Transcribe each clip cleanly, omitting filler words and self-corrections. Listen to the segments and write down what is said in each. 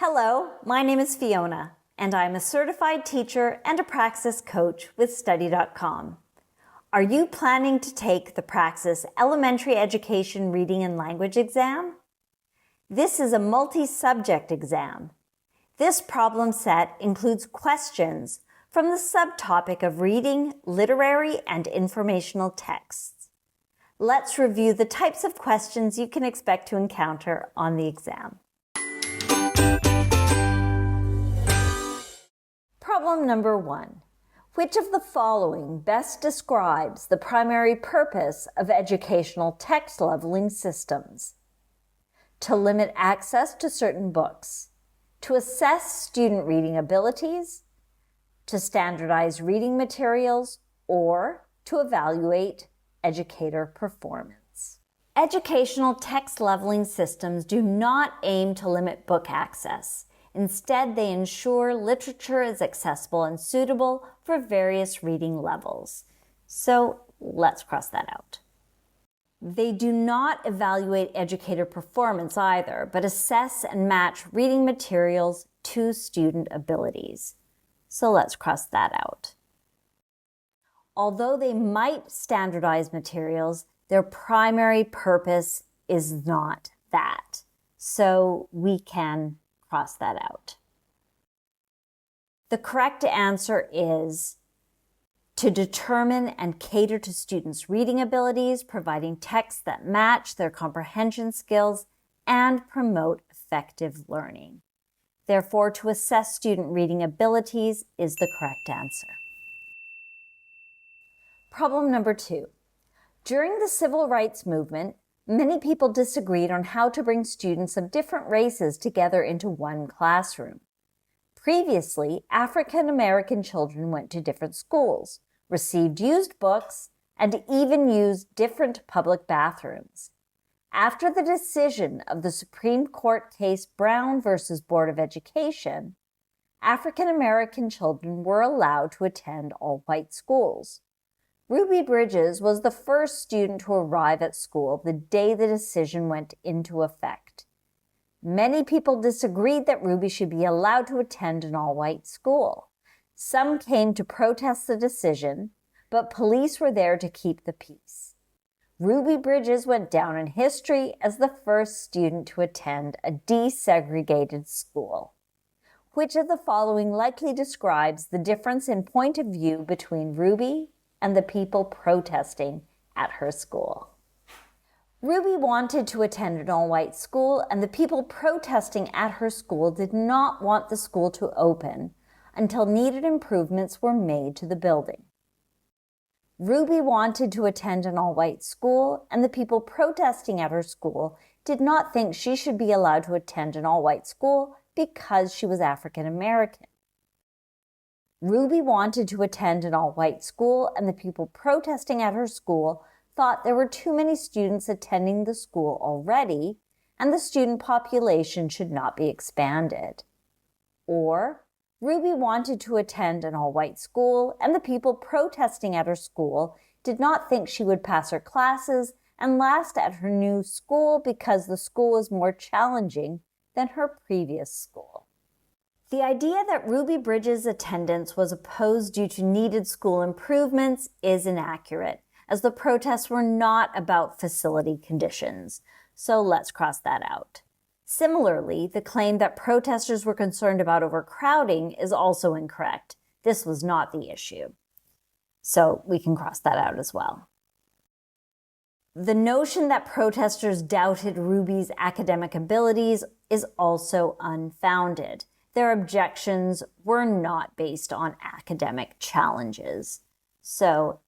Hello, my name is Fiona, and I'm a certified teacher and a Praxis coach with Study.com. Are you planning to take the Praxis Elementary Education Reading and Language exam? This is a multi-subject exam. This problem set includes questions from the subtopic of reading, literary, and informational texts. Let's review the types of questions you can expect to encounter on the exam. Problem number 1. Which of the following best describes the primary purpose of educational text leveling systems? To limit access to certain books, to assess student reading abilities, to standardize reading materials, or to evaluate educator performance. Educational text leveling systems do not aim to limit book access. Instead, they ensure literature is accessible and suitable for various reading levels. So let's cross that out. They do not evaluate educator performance either, but assess and match reading materials to student abilities. So let's cross that out. Although they might standardize materials, their primary purpose is not that. So we can cross that out. The correct answer is to determine and cater to students' reading abilities, providing texts that match their comprehension skills, and promote effective learning. Therefore, to assess student reading abilities is the correct answer. Problem number 2. During the civil rights movement, many people disagreed on how to bring students of different races together into one classroom. Previously, African American children went to different schools, received used books, and even used different public bathrooms. After the decision of the Supreme Court case Brown versus Board of Education, African American children were allowed to attend all-white schools. Ruby Bridges was the first student to arrive at school the day the decision went into effect. Many people disagreed that Ruby should be allowed to attend an all-white school. Some came to protest the decision, but police were there to keep the peace. Ruby Bridges went down in history as the first student to attend a desegregated school. Which of the following likely describes the difference in point of view between Ruby and the people protesting at her school? Ruby wanted to attend an all-white school, and the people protesting at her school did not want the school to open until needed improvements were made to the building. Ruby wanted to attend an all-white school, and the people protesting at her school did not think she should be allowed to attend an all-white school because she was African American. Ruby wanted to attend an all-white school, and the people protesting at her school thought there were too many students attending the school already, and the student population should not be expanded. Or, Ruby wanted to attend an all-white school, and the people protesting at her school did not think she would pass her classes and last at her new school because the school was more challenging than her previous school. The idea that Ruby Bridges' attendance was opposed due to needed school improvements is inaccurate, as the protests were not about facility conditions. So let's cross that out. Similarly, the claim that protesters were concerned about overcrowding is also incorrect. This was not the issue. So we can cross that out as well. The notion that protesters doubted Ruby's academic abilities is also unfounded. Their objections were not based on academic challenges. So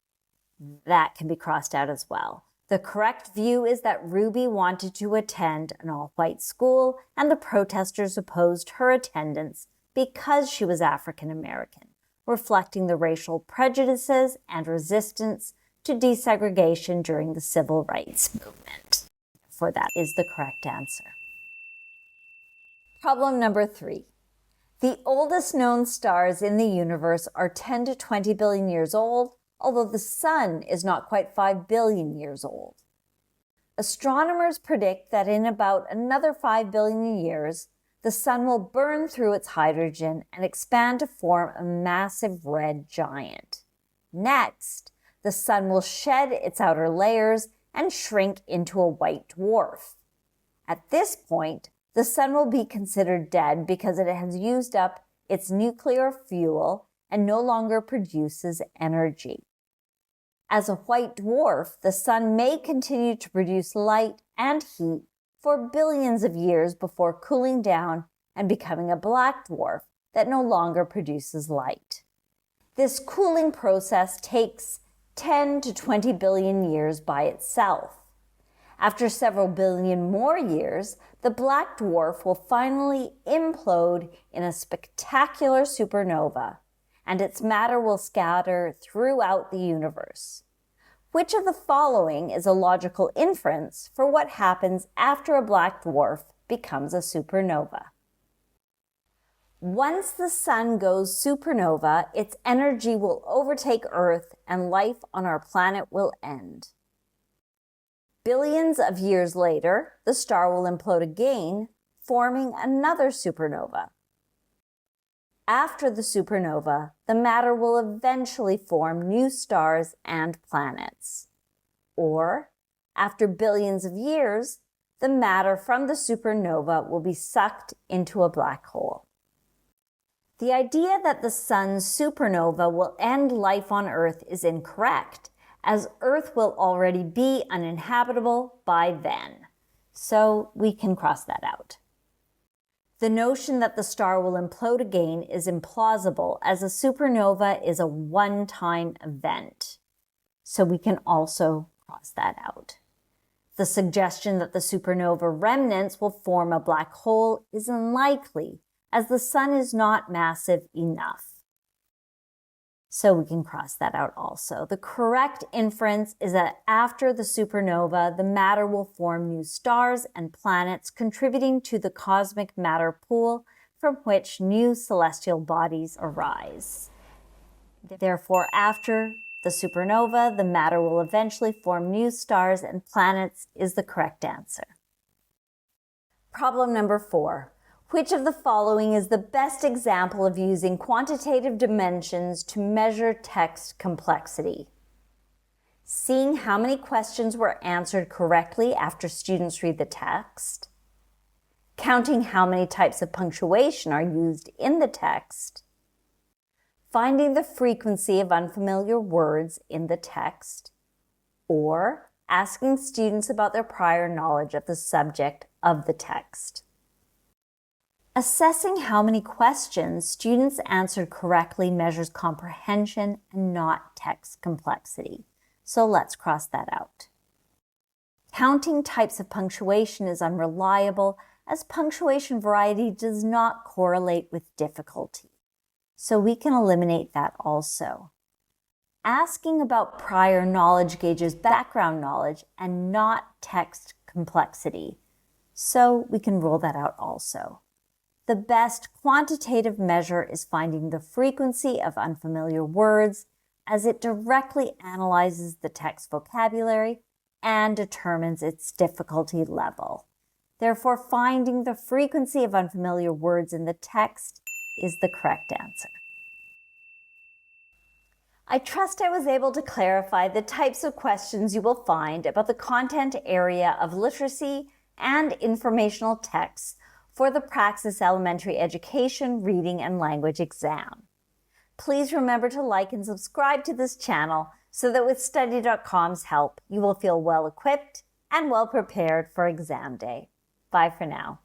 that can be crossed out as well. The correct view is that Ruby wanted to attend an all-white school, and the protesters opposed her attendance because she was African American, reflecting the racial prejudices and resistance to desegregation during the civil rights movement. For that is the correct answer. Problem number 3. The oldest known stars in the universe are 10 to 20 billion years old, although the sun is not quite 5 billion years old. Astronomers predict that in about another 5 billion years, the sun will burn through its hydrogen and expand to form a massive red giant. Next, the sun will shed its outer layers and shrink into a white dwarf. At this point, the sun will be considered dead because it has used up its nuclear fuel and no longer produces energy. As a white dwarf, the sun may continue to produce light and heat for billions of years before cooling down and becoming a black dwarf that no longer produces light. This cooling process takes 10 to 20 billion years by itself. After several billion more years, the black dwarf will finally implode in a spectacular supernova, and its matter will scatter throughout the universe. Which of the following is a logical inference for what happens after a black dwarf becomes a supernova? Once the sun goes supernova, its energy will overtake Earth and life on our planet will end. Billions of years later, the star will implode again, forming another supernova. After the supernova, the matter will eventually form new stars and planets. Or, after billions of years, the matter from the supernova will be sucked into a black hole. The idea that the sun's supernova will end life on Earth is incorrect, as Earth will already be uninhabitable by then. So we can cross that out. The notion that the star will implode again is implausible, as a supernova is a one-time event. So we can also cross that out. The suggestion that the supernova remnants will form a black hole is unlikely, as the sun is not massive enough. So we can cross that out also. The correct inference is that after the supernova, the matter will form new stars and planets, contributing to the cosmic matter pool from which new celestial bodies arise. Therefore, after the supernova, the matter will eventually form new stars and planets is the correct answer. Problem number 4. Which of the following is the best example of using quantitative dimensions to measure text complexity? Seeing how many questions were answered correctly after students read the text, counting how many types of punctuation are used in the text, finding the frequency of unfamiliar words in the text, or asking students about their prior knowledge of the subject of the text. Assessing how many questions students answered correctly measures comprehension and not text complexity. So let's cross that out. Counting types of punctuation is unreliable, as punctuation variety does not correlate with difficulty. So we can eliminate that also. Asking about prior knowledge gauges background knowledge and not text complexity. So we can rule that out also. The best quantitative measure is finding the frequency of unfamiliar words, as it directly analyzes the text vocabulary and determines its difficulty level. Therefore, finding the frequency of unfamiliar words in the text is the correct answer. I trust I was able to clarify the types of questions you will find about the content area of literacy and informational texts for the Praxis Elementary Education Reading and Language exam. Please remember to like and subscribe to this channel so that with Study.com's help, you will feel well equipped and well prepared for exam day. Bye for now.